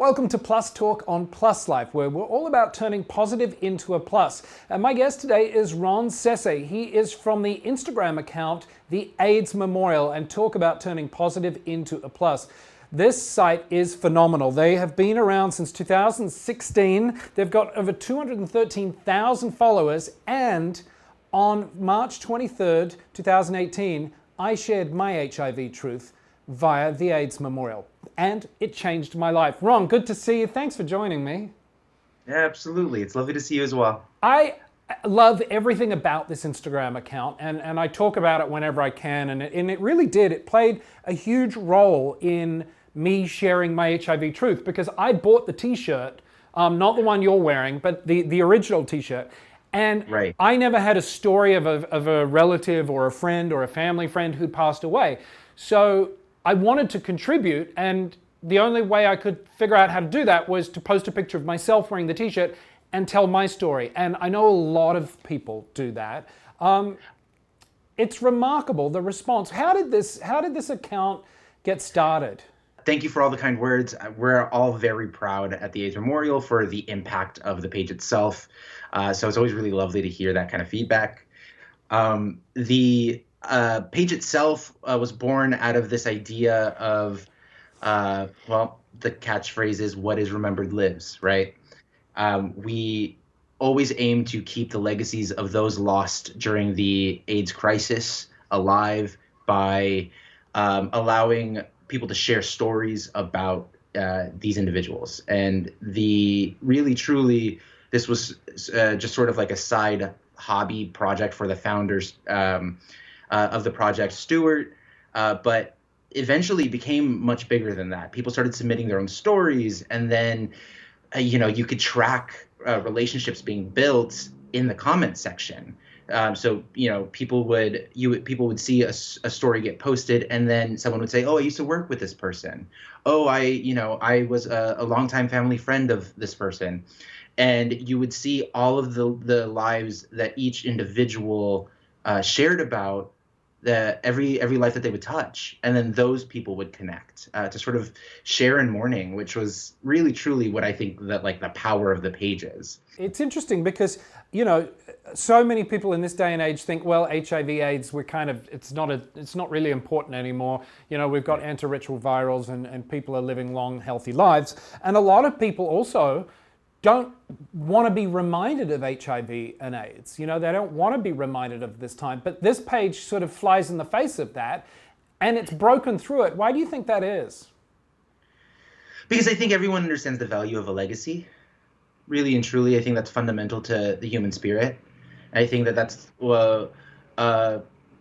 Welcome to Plus Talk on Plus Life, where we're all about turning positive into a plus. And my guest today is Ron Sese. He is from the Instagram account, the AIDS Memorial, and talk about turning positive into a plus. This site is phenomenal. They have been around since 2016. They've got over 213,000 followers. And on March 23rd, 2018, I shared my HIV truth via the AIDS Memorial. And it changed my life. Ron, good to see you. Thanks for joining me. Yeah, absolutely. It's lovely to see you as well. I love everything about this Instagram account, and I talk about it whenever I can, and it really did. It played a huge role in me sharing my HIV truth, because I bought the t-shirt, not the one you're wearing, but the original t-shirt. And Right. I never had a story of a relative or a friend or a family friend who passed away. So I wanted to contribute, and the only way I could figure out how to do that was to post a picture of myself wearing the t-shirt and tell my story. And I know a lot of people do that. It's remarkable, the response. How did this account get started? Thank you for all the kind words. We're all very proud at the AIDS Memorial for the impact of the page itself. So it's always really lovely to hear that kind of feedback. The page itself was born out of this idea of, the catchphrase is "what is remembered lives," right? We always aim to keep the legacies of those lost during the AIDS crisis alive by allowing people to share stories about these individuals. And this was just sort of like a side hobby project for the founders of the project, Stuart, but eventually became much bigger than that. People started submitting their own stories, and then you could track relationships being built in the comment section. So people would see a story get posted, and then someone would say, "Oh, I used to work with this person. Oh, I was a longtime family friend of this person," and you would see all of the lives that each individual shared about every life that they would touch, and then those people would connect to sort of share in mourning, which was really truly what I think that like the power of the page is. It's interesting because so many people in this day and age think, well, HIV/AIDS, it's not really important anymore. We've got antiretrovirals and people are living long, healthy lives, and a lot of people also don't want to be reminded of HIV and AIDS. They don't want to be reminded of this time. But this page sort of flies in the face of that, and it's broken through it. Why do you think that is? Because I think everyone understands the value of a legacy. Really and truly, I think that's fundamental to the human spirit. I think that's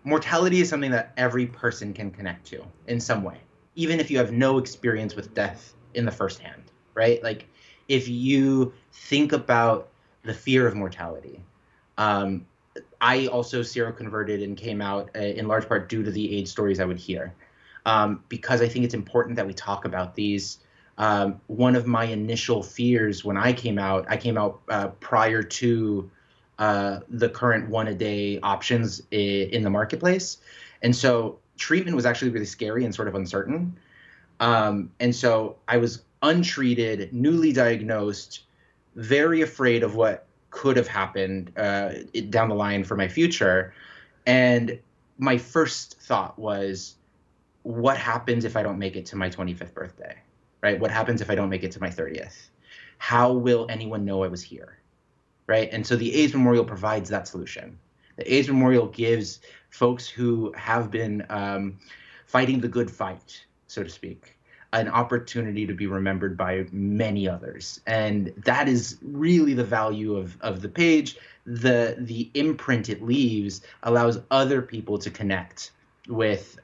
mortality is something that every person can connect to in some way, even if you have no experience with death in the first hand, right? Like, if you think about the fear of mortality, I also seroconverted and came out in large part due to the AIDS stories I would hear, because I think it's important that we talk about these. One of my initial fears when I came out prior to the current one-a-day options in the marketplace. And so treatment was actually really scary and sort of uncertain. And so I was untreated, newly diagnosed, very afraid of what could have happened down the line for my future. And my first thought was, what happens if I don't make it to my 25th birthday, right? What happens if I don't make it to my 30th? How will anyone know I was here, right? And so the AIDS Memorial provides that solution. The AIDS Memorial gives folks who have been fighting the good fight, so to speak, an opportunity to be remembered by many others. And that is really the value of the page. The imprint it leaves allows other people to connect with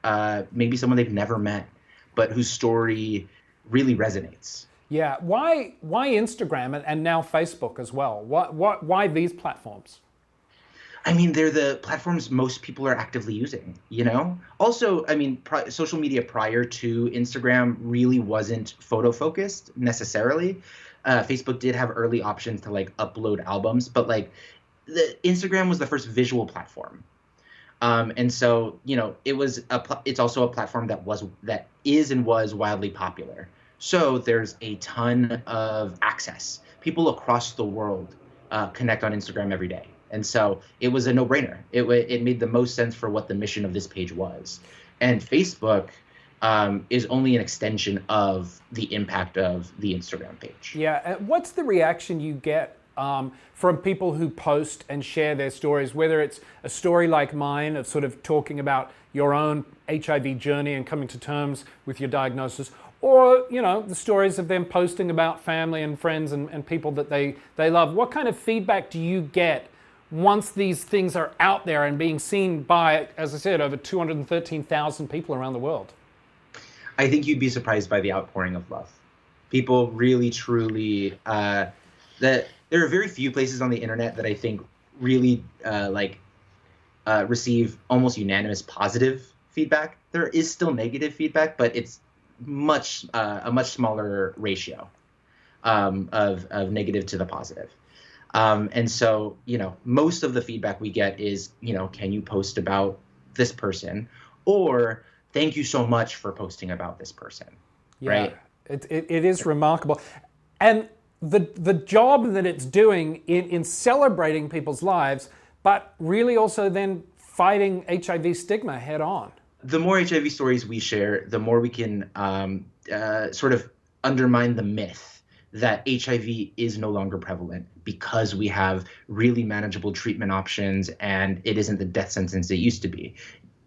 maybe someone they've never met, but whose story really resonates. Yeah, why Instagram and now Facebook as well? Why these platforms? I mean, they're the platforms most people are actively using, Also, I mean, social media prior to Instagram really wasn't photo focused necessarily. Facebook did have early options to like upload albums, but like the Instagram was the first visual platform. And so, it's also a platform that is and was wildly popular. So there's a ton of access. People across the world connect on Instagram every day. And so it was a no-brainer. It made the most sense for what the mission of this page was. And Facebook is only an extension of the impact of the Instagram page. Yeah, what's the reaction you get from people who post and share their stories, whether it's a story like mine of sort of talking about your own HIV journey and coming to terms with your diagnosis, or, you know, the stories of them posting about family and friends and people that they love? What kind of feedback do you get once these things are out there and being seen by, as I said, over 213,000 people around the world? I think you'd be surprised by the outpouring of love. People really, truly, that there are very few places on the internet that I think really receive almost unanimous positive feedback. There is still negative feedback, but it's a much smaller ratio of negative to the positive. And so, you know, most of the feedback we get is, you know, can you post about this person, or thank you so much for posting about this person. Yeah, right? It is remarkable. And the job that it's doing in celebrating people's lives, but really also then fighting HIV stigma head on. The more HIV stories we share, the more we can sort of undermine the myth that HIV is no longer prevalent because we have really manageable treatment options and it isn't the death sentence it used to be.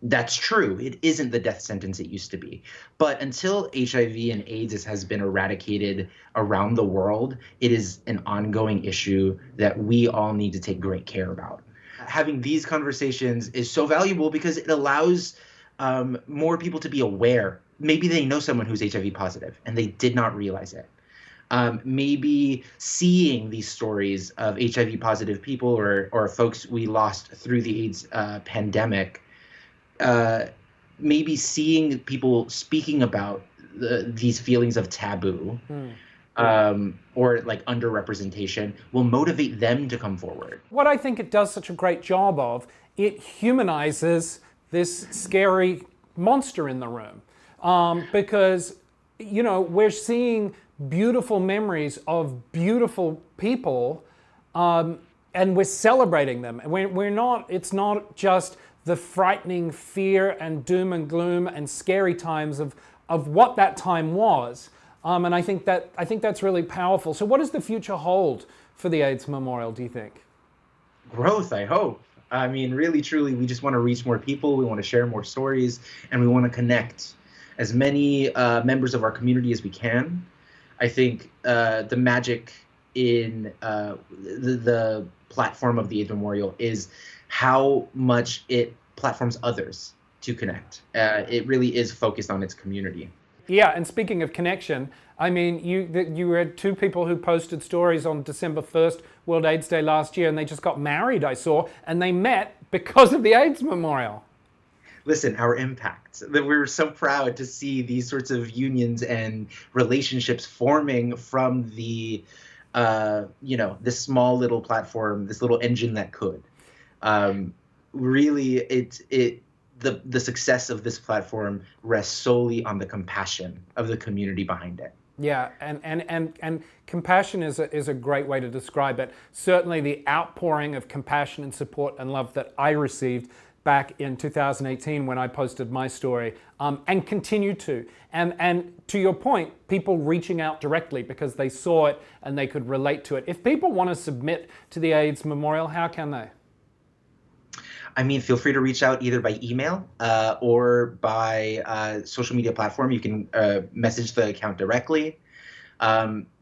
That's true. It isn't the death sentence it used to be. But until HIV and AIDS has been eradicated around the world, it is an ongoing issue that we all need to take great care about. Having these conversations is so valuable because it allows more people to be aware. Maybe they know someone who's HIV positive and they did not realize it. Maybe seeing these stories of HIV positive people or folks we lost through the AIDS pandemic, maybe seeing people speaking about these feelings of taboo or like underrepresentation will motivate them to come forward. What I think it does such a great job of, it humanizes this scary monster in the room, because, you know, we're seeing beautiful memories of beautiful people, and we're celebrating them. And we're not, it's not just the frightening fear and doom and gloom and scary times of what that time was. And I think that's really powerful. So what does the future hold for the AIDS Memorial, do you think? Growth, I hope. I mean, really, truly, we just want to reach more people. We want to share more stories, and we want to connect as many members of our community as we can. I think the magic in the platform of the AIDS Memorial is how much it platforms others to connect. It really is focused on its community. Yeah, and speaking of connection, I mean, you had two people who posted stories on December 1st, World AIDS Day last year, and they just got married, I saw, and they met because of the AIDS Memorial. Listen, our impact. We're so proud to see these sorts of unions and relationships forming from the, this small little platform, this little engine that could. Really, the success of this platform rests solely on the compassion of the community behind it. Yeah, and compassion is a great way to describe it. Certainly the outpouring of compassion and support and love that I received back in 2018 when I posted my story, and continue to. And to your point, people reaching out directly because they saw it and they could relate to it. If people want to submit to the AIDS Memorial, how can they? I mean, feel free to reach out either by email or by social media platform. You can message the account directly.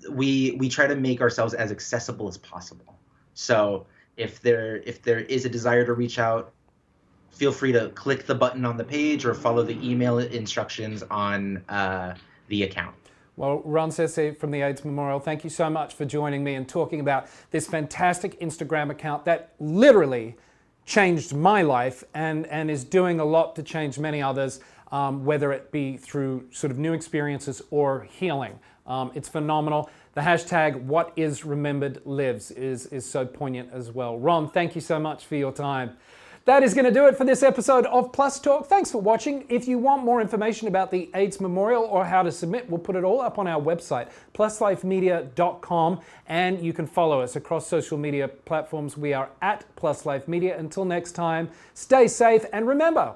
We try to make ourselves as accessible as possible. So if there is a desire to reach out, feel free to click the button on the page or follow the email instructions on the account. Well, Ron Sese from the AIDS Memorial, thank you so much for joining me and talking about this fantastic Instagram account that literally changed my life and is doing a lot to change many others, whether it be through sort of new experiences or healing. It's phenomenal. The hashtag #WhatIsRememberedLives is so poignant as well. Ron, thank you so much for your time. That is going to do it for this episode of Plus Talk. Thanks for watching. If you want more information about the AIDS Memorial or how to submit, we'll put it all up on our website, pluslifemedia.com, and you can follow us across social media platforms. We are at Plus Life Media. Until next time, stay safe, and remember,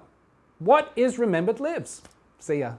what is remembered lives. See ya.